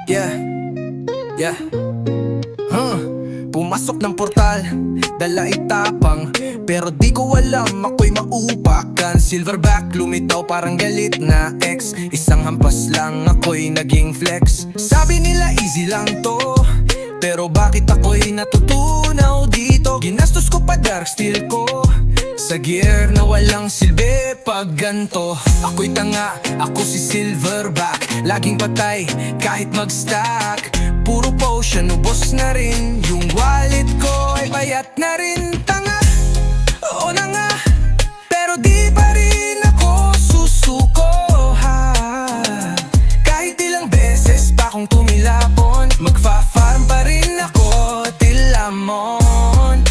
Yeah, yeah. Pumasok ng portal, dala itapang, pero di ko alam ako'y maupakan. Silverback, lumitaw parang galit na ex. Isang hampas lang ako'y naging flex. Sabi nila easy lang to, pero bakit ako'y natutunaw dito? Ginastos ko pa dark steel ko sa gear na walang silbi pag ganto. Ako'y tanga, ako si Silverback, laging patay kahit mag-stack. Puro potion, ubos na rin. Yung wallet ko ay bayat na rin. Tanga, oo na nga, pero di pa rin ako susuko ha. Kahit ilang beses pa kong tumilapon, magfa-farm pa rin ako till lamon.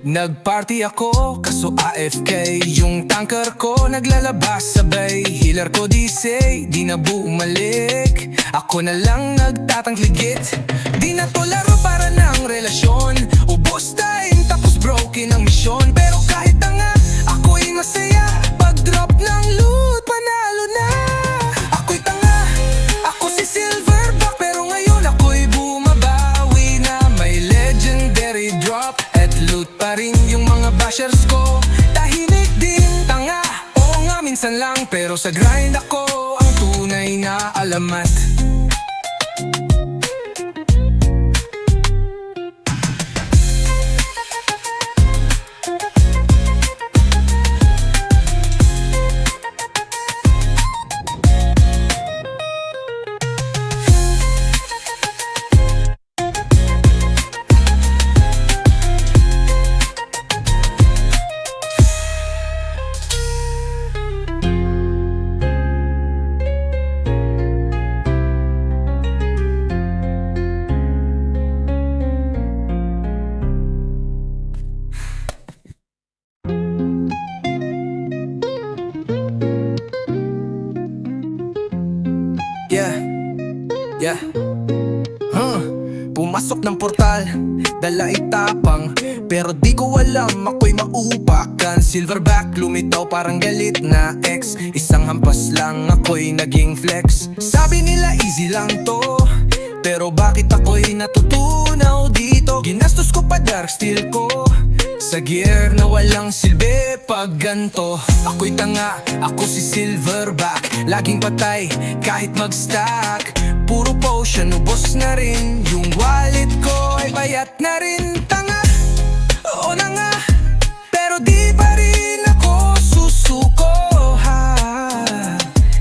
Nagparty ako, kaso AFK. Yung tanker ko naglalabas sabay. Healer ko di say, di na bumalik. Ako na lang nagtatangligit. Di na to laro para ng relasyon. Ubos time tapos broken ang misyon. Pero kahit tanga, ako'y masaya. Pag drop ng loot, panalo na. Ako'y tanga, ako si Silverback, pero ngayon ako'y bumabawi na. May legendary drop at loot pa rin yung mga bashers ko. Tahimik din, tanga, oo nga minsan lang, pero sa grind ako ang tunay na alamat. Yeah, yeah. Pumasok ng portal, dala itapang, pero di ko alam ako'y maupakan. Silverback, lumitaw parang galit na ex. Isang hampas lang ako'y naging flex. Sabi nila easy lang to, pero bakit ako'y natutunaw dito? Ginastos ko pa dark steel ko sa gear na walang silbi pag ganto. Ako'y tanga, ako si Silverback, laging patay kahit mag-stack. Puro potion, ubos na rin. Yung wallet ko ay bayat na rin. Tanga, oo na nga, pero di pa rin ako susuko ha.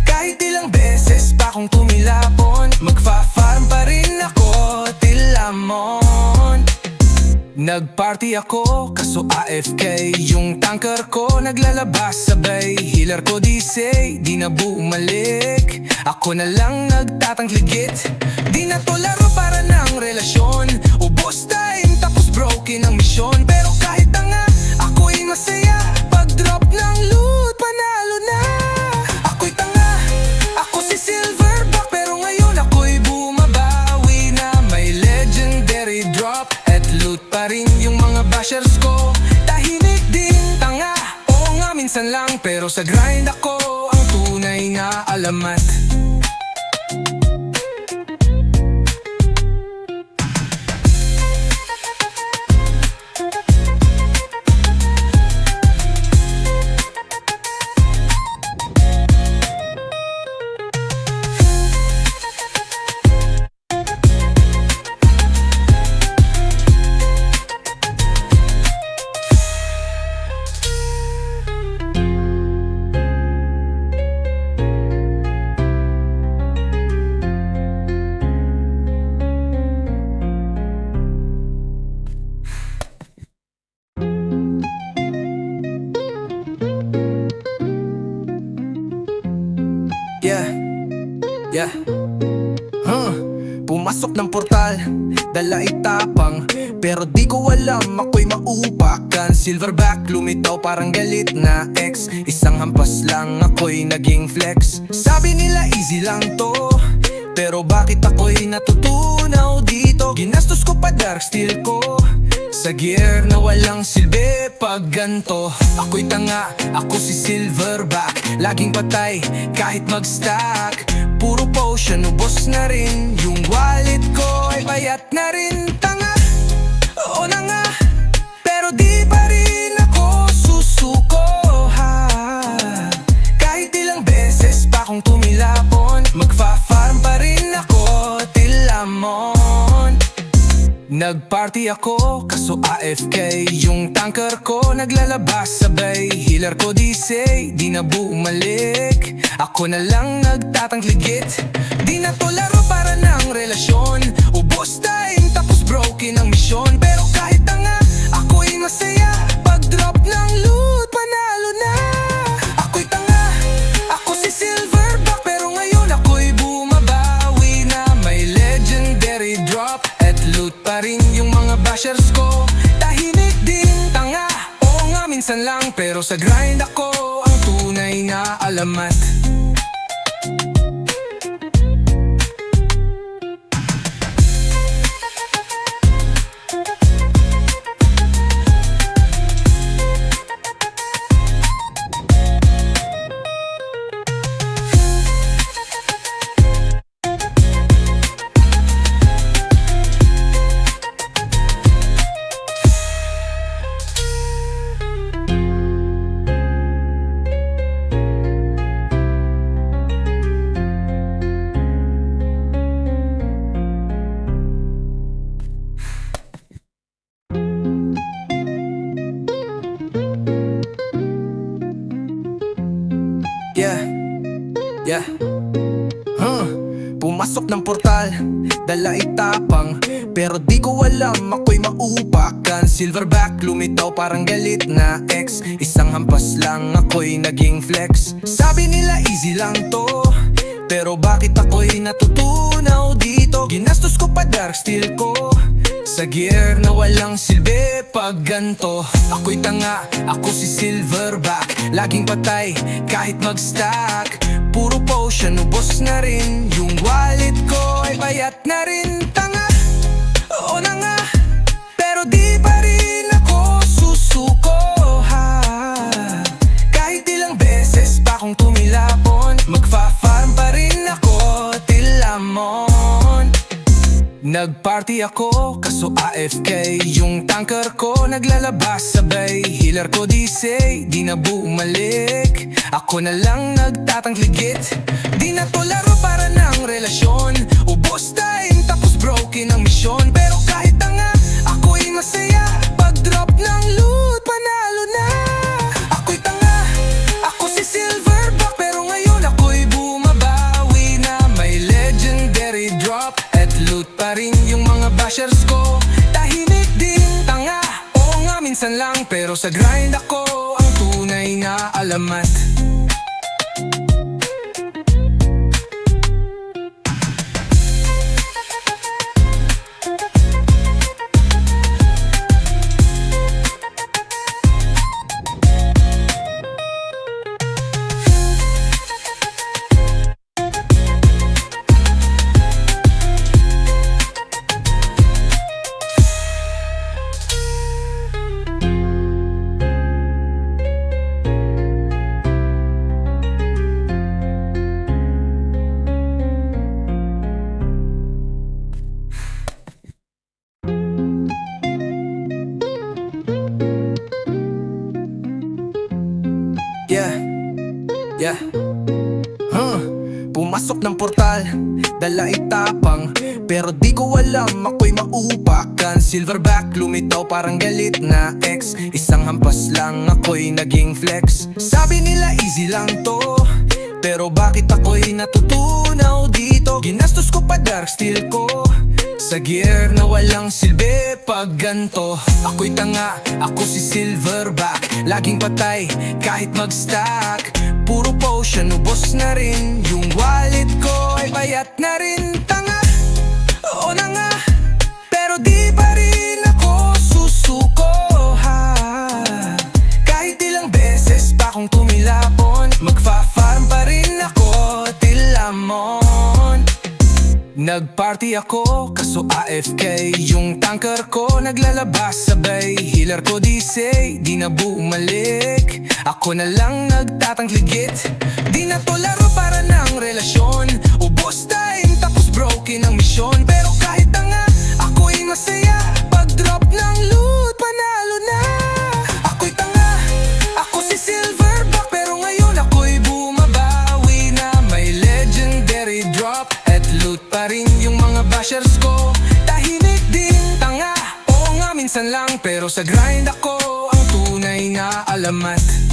Kahit ilang beses pa kong tumilapon, magfa-farm pa rin ako till lamon. Nagparty ako, kaso AFK. Yung tanker ko naglalabas sabay. Healer ko di say, di na bumalik. Ako na lang nagtatangligit. Di na to laro para ng relasyon. Ubos time tapos broken ang misyon. Pero kahit tanga, ako'y masaya. Pag drop ng loot, panalo na. Ako'y tanga, ako si Silverback, pero ngayon ako'y bumabawi na. May legendary drop at loot pa rin yung mga bashers ko. Tahimik din, tanga, oo nga minsan lang, pero sa grind ako ang tunay na alamat. Yeah, yeah. Pumasok ng portal, dala itapang, pero di ko alam ako'y maupakan. Silverback, lumitaw parang galit na ex. Isang hampas lang ako'y naging flex. Sabi nila easy lang to, pero bakit ako'y natutunaw dito? Ginastos ko pa dark steel ko sa gear na walang silbi pag ganto. Ako'y tanga, ako si Silverback, laging patay kahit mag-stack. Puro potion, ubos na rin. Yung wallet ko ay payat na rin. Tanga, oo na nga, pero di pa rin ako susuko ha. Kahit ilang beses pa kong tumilapon, magfa-farm pa rin ako till lamon. Nagparty ako, kaso AFK. Yung tanker ko naglalabas sabay. Healer ko di say, di na bumalik. Ako na lang nagtatangligit. Di na to laro para ng relasyon. Ubos time tapos broken ang misyon. Pero kahit tanga, ako'y masaya. Pag drop ng loot, panalo na. Ako'y tanga, ako si Silverback. Pero ngayon ako'y bumabawi na. May legendary drop at loot pa rin yung mga bashers ko. Tahimik din, tanga, oo nga minsan lang. Pero sa grind ako ang tunay na alamat. Yeah, pumasok ng portal, dala itapang. Pero di ko alam, ako'y maupakan. Silverback, lumitaw parang galit na ex. Isang hampas lang, ako'y naging flex. Sabi nila easy lang to, pero bakit ako'y natutunaw dito? Ginastos ko pa dark steel ko sa gear na walang silbi pag ganto. Ako'y tanga, ako si Silverback. Laging patay kahit mag-stack. Puro potion, ubos na rin. Yung wallet ko ay payat na rin. Tanga, oo na nga, pero di pa rin ako susuko ha. Kahit ilang beses pa kong tumilapon, magfa-farm pa rin ako till lamon. Nagparty ako, kaso AFK. Yung tanker ko naglalabas sabay. Healer ko di say, di na bumalik. Ako na lang nagtatangligit. Di na to laro para ng relasyon. Ubos time tapos broken ang misyon. Pero kahit tanga, ako'y masaya. Pag drop ng loot, panalo na. Ako'y tanga, ako si Silverback. Pero ngayon ako'y bumabawi na. May legendary drop at loot pa rin yung mga bashers ko. Tahimik din, tanga, oo nga minsan lang. Pero sa grind ako ang tunay na alamat. Yeah, pumasok ng portal, dala itapang. Pero di ko alam, ako'y maupakan. Silverback, lumitaw parang galit na ex. Isang hampas lang, ako'y naging flex. Sabi nila easy lang to, pero bakit ako'y natutunaw dito? Ginastos ko pa dark steel ko sa gear na walang silbi pag ganto. Ako'y tanga, ako si Silverback. Laging patay kahit mag-stack. Puro potion, ubos na rin. Yung wallet ko ay payat na rin. Tanga, oo na nga, pero di pa rin ako susuko ha. Kahit ilang beses pa kong tumilapon, magfa-farm pa rin ako till lamon. nagparty ako, kaso AFK Yung tanker ko naglalabas sabay Healer ko di say, di na bumalik Ako na lang nagtatangligit Di na to laro para ng relasyon Ubos time tapos broken ang misyon Pero kahit tanga, ako'y masaya Pag drop ng loot, panalo na Ako'y tanga, ako si Silverback Pero ngayon ako'y bumabawi na May legendary drop at loot pa rin yung mga bashers ko Tahimik din, tanga, oo nga minsan lang Pero sa grind ako ang tunay na alamat